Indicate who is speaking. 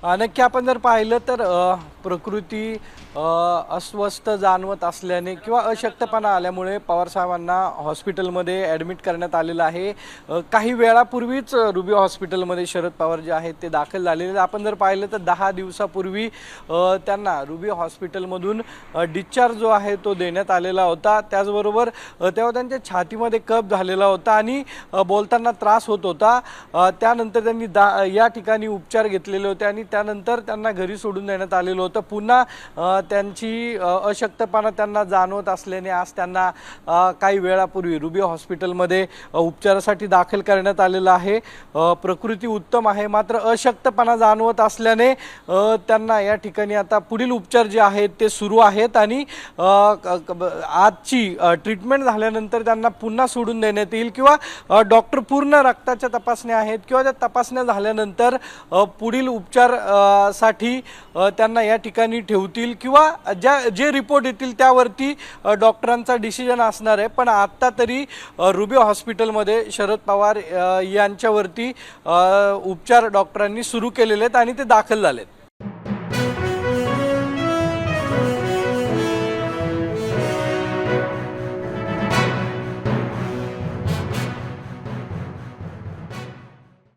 Speaker 1: नक्की आपण जर पाहिलं तर प्रकृती अस्वस्थ जाणवत असल्याने किंवा अशक्तपणा आल्यामुळे पवार साहेबांना हॉस्पिटलमध्ये ॲडमिट करण्यात आलेलं आहे। काही वेळापूर्वीच रुबी हॉस्पिटलमध्ये शरद पवार जे आहेत ते दाखल झालेले। आपण जर पाहिलं तर 10 दिवसापूर्वी त्यांना रुबी हॉस्पिटलमधून डिस्चार्ज जो आहे तो देण्यात आलेला होता। त्याचबरोबर तेव्हा त्यांच्या छातीमध्ये कफ झालेला होता आणि बोलताना त्रास होत होता। त्यानंतर त्यांनी या ठिकाणी उपचार घेतलेले होते आणि त्यानंतर त्यांना घरी सोडून देण्यात आलेलं होतं। पुन्हा त्यांची अशक्तपणा त्यांना जाणवत असल्याने आज त्यांना काही वेळापूर्वी रुबी हॉस्पिटलमध्ये उपचारासाठी दाखल करण्यात आलेलं आहे। प्रकृती उत्तम आहे, मात्र अशक्तपणा जाणवत असल्याने त्यांना या ठिकाणी आता पुढील उपचार जे आहेत ते सुरू आहेत आणि आजची ट्रीटमेंट झाल्यानंतर त्यांना पुन्हा सोडून देण्यात येईल किंवा डॉक्टर पूर्ण रक्ताच्या तपासण्या आहेत किंवा त्या तपासण्या झाल्यानंतर पुढील उपचार साठी त्यांना या ठिकाणी ठेवतील किंवा जे रिपोर्ट येतील त्यावरती डॉक्टरांचा डिसिजन असणार आहे। पण आता तरी रुबी हॉस्पिटलमध्ये शरद पवार यांच्यावरती उपचार डॉक्टरांनी सुरू केलेले आहेत आणि ते दाखल झालेत।